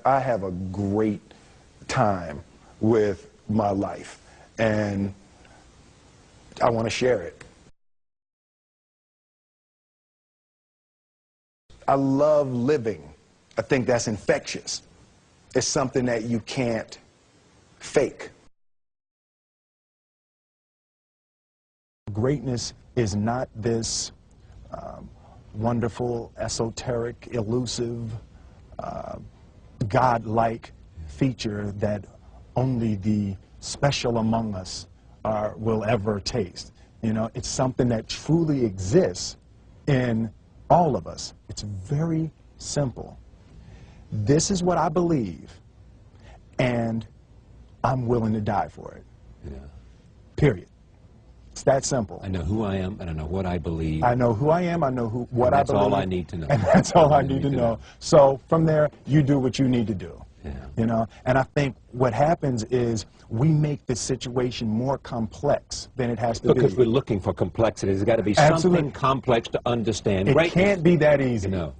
have a great time with my life, and I want to share it. I love living. I think that's infectious. It's something that you can't fake. Greatness is not this wonderful, esoteric, elusive, God-like feature that only the special among us will ever taste. You know, it's something that truly exists in all of us. It's very simple. This is what I believe, and I'm willing to die for it. Yeah. Period. It's that simple. I know who I am, and I know what I believe. I know who I am, I know what I believe. That's all I need to know. And that's all I need to know. So from there, you do what you need to do. Yeah. You know, and I think what happens is we make the situation more complex than it has to be. Because we're looking for complexity. There's got to be something complex to understand. It can't be that easy. No.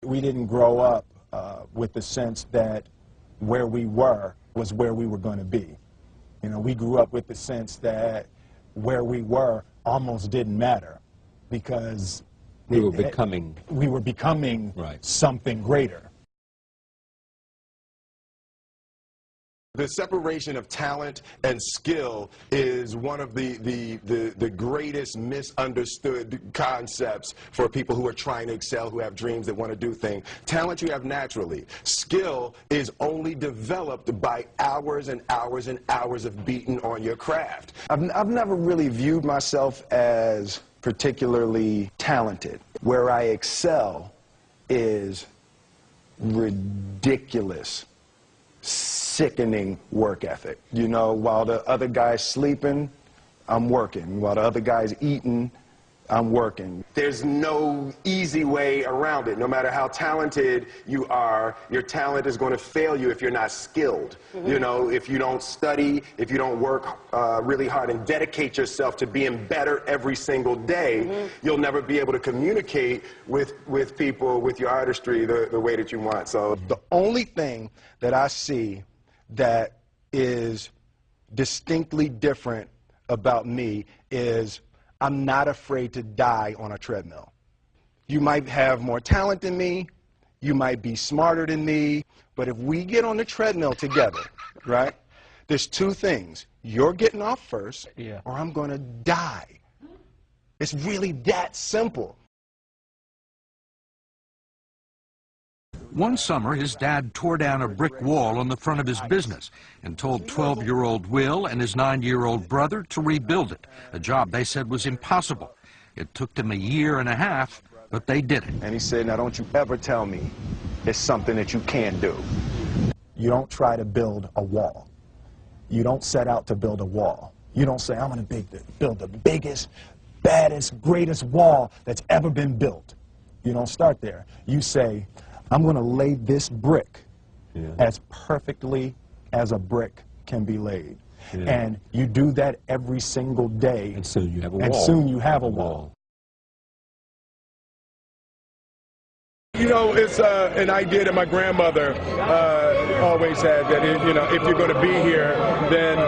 We didn't grow up with the sense that where we were was where we were going to be. You know, we grew up with the sense that where we were almost didn't matter because we were becoming right. Something greater. The separation of talent and skill is one of the greatest misunderstood concepts for people who are trying to excel, who have dreams that want to do things. Talent you have naturally. Skill is only developed by hours and hours and hours of beating on your craft. I've never really viewed myself as particularly talented. Where I excel is ridiculous, sickening work ethic. You know, while the other guy's sleeping, I'm working. While the other guy's eating, I'm working. There's no easy way around it. No matter how talented you are, your talent is going to fail you if you're not skilled. Mm-hmm. You know, if you don't study, if you don't work really hard and dedicate yourself to being better every single day, mm-hmm. you'll never be able to communicate with people, with your artistry, the way that you want. So the only thing that I see that is distinctly different about me is I'm not afraid to die on a treadmill. You might have more talent than me, you might be smarter than me, but if we get on the treadmill together, right, there's two things. You're getting off first, or I'm going to die. It's really that simple. One summer, his dad tore down a brick wall on the front of his business and told 12-year-old Will and his 9-year-old brother to rebuild it, a job they said was impossible. It took them a year and a half, but they did it. And he said, now don't you ever tell me it's something that you can't do. You don't try to build a wall. You don't set out to build a wall. You don't say, I'm going to build the biggest, baddest, greatest wall that's ever been built. You don't start there. You say, I'm going to lay this brick as perfectly as a brick can be laid. And you do that every single day. And soon you have a wall. And soon you have a wall. You know, it's an idea that my grandmother always had, that, you know, if you're going to be here, then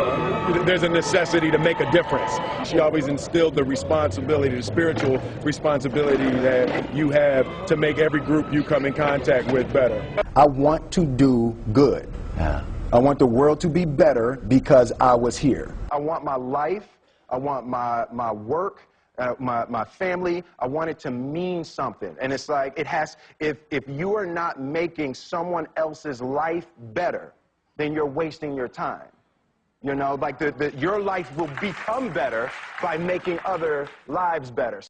there's a necessity to make a difference. She always instilled the responsibility, the spiritual responsibility that you have to make every group you come in contact with better. I want to do good. I want the world to be better because I was here. I want my life, I want my work, my family, I want it to mean something. And it's like, it has, if you are not making someone else's life better, then you're wasting your time. You know, like your life will become better by making other lives better.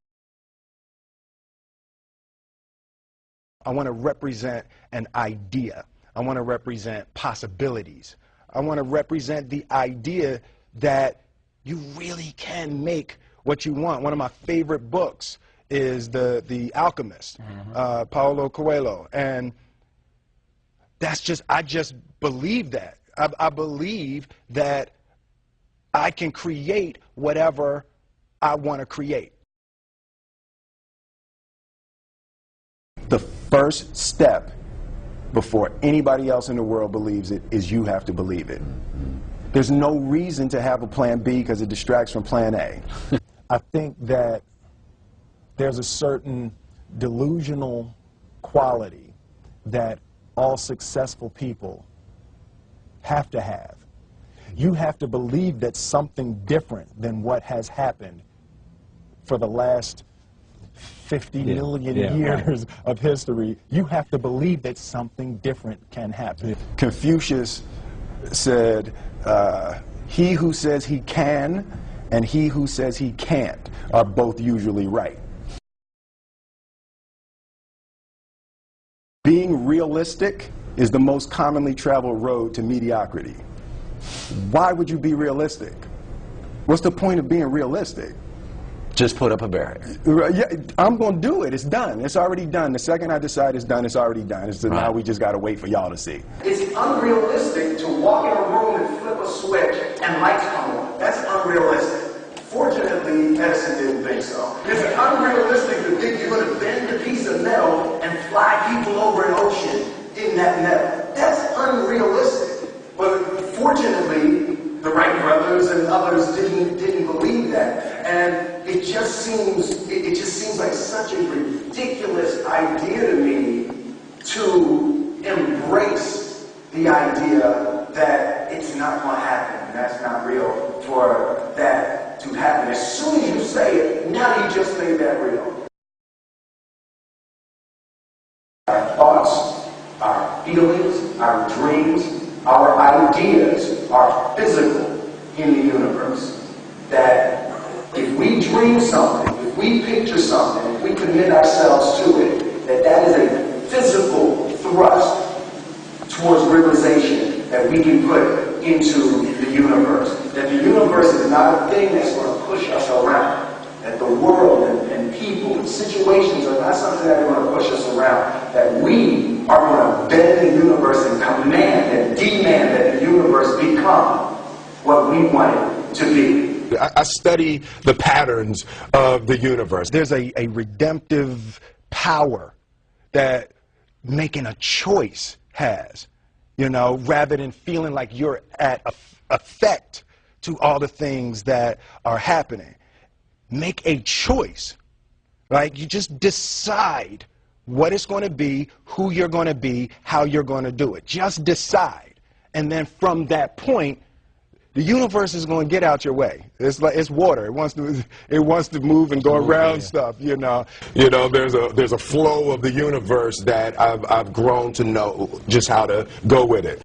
I want to represent an idea. I want to represent possibilities. I want to represent the idea that you really can make what you want. One of my favorite books is The Alchemist, Paulo Coelho, and I just believe that. I believe that I can create whatever I want to create. The first step before anybody else in the world believes it is you have to believe it. There's no reason to have a plan B because it distracts from plan A. I think that there's a certain delusional quality that all successful people have to have. You have to believe that something different than what has happened for the last 50 million years of history. You have to believe that something different can happen. Confucius said, he who says he can and he who says he can't are both usually right. Being realistic is the most commonly traveled road to mediocrity. Why would you be realistic? What's the point of being realistic? Just put up a barrier. Yeah, I'm going to do it. It's done. It's already done. The second I decide it's done, it's already done. It's now we just got to wait for y'all to see. It's unrealistic to walk in a room and flip a switch and lights come on. That's unrealistic. Fortunately, Edison didn't think so. It's unrealistic to think you're going to bend a piece of metal and fly people over an ocean in that metal. That's unrealistic. But fortunately, the Wright brothers and others didn't believe that. And it just seems like such a ridiculous idea to me to embrace the idea that it's not going to happen and that's not real for that to happen. As soon as you say it, now you just made that real. Our thoughts, our feelings, our dreams, our ideas are physical in the universe. That if we dream something, if we picture something, if we commit ourselves to it, that is a physical thrust towards realization that we can put into the universe. That the universe is not a thing that's going to push us around. That the world and people and situations are not something that are going to push us around. That we are going to bend the universe and command and demand that the universe become what we want it to be. I study the patterns of the universe. There's a redemptive power that making a choice has, you know, rather than feeling like you're at effect to all the things that are happening. Make a choice, right? You just decide what it's going to be, who you're going to be, how you're going to do it. Just decide. And then from that point, the universe is going to get out your way. It's like it's water. It wants to move and go around stuff, you know. You know, there's a flow of the universe that I've grown to know just how to go with it.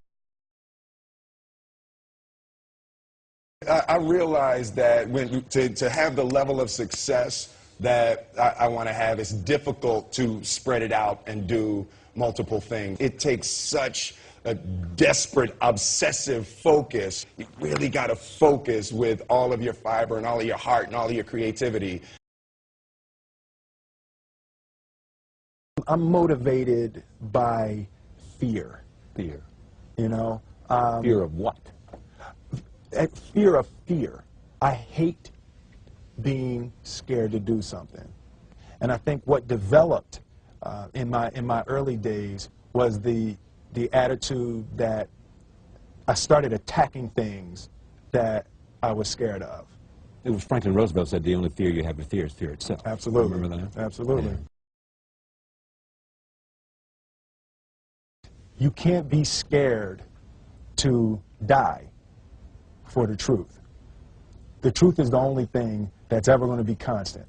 I realize that to have the level of success that I want to have, it's difficult to spread it out and do multiple things. It takes such a desperate, obsessive focus. You really got to focus with all of your fiber and all of your heart and all of your creativity. I'm motivated by fear. Fear. You know? Fear of what? Fear of fear. I hate being scared to do something. And I think what developed in my early days was the attitude that I started attacking things that I was scared of. It was Franklin Roosevelt said the only fear you have to fear is fear itself. Absolutely. Remember that? Absolutely. Yeah. You can't be scared to die for the truth. The truth is the only thing that's ever going to be constant.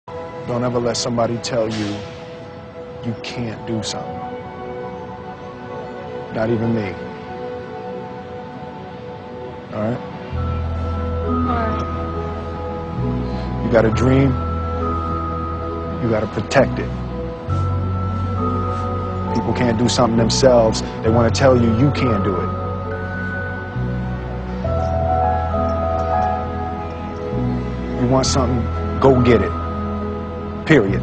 Don't ever let somebody tell you you can't do something. Not even me. All right? You got a dream, you got to protect it. People can't do something themselves. They want to tell you you can't do it. You want something, go get it. Period.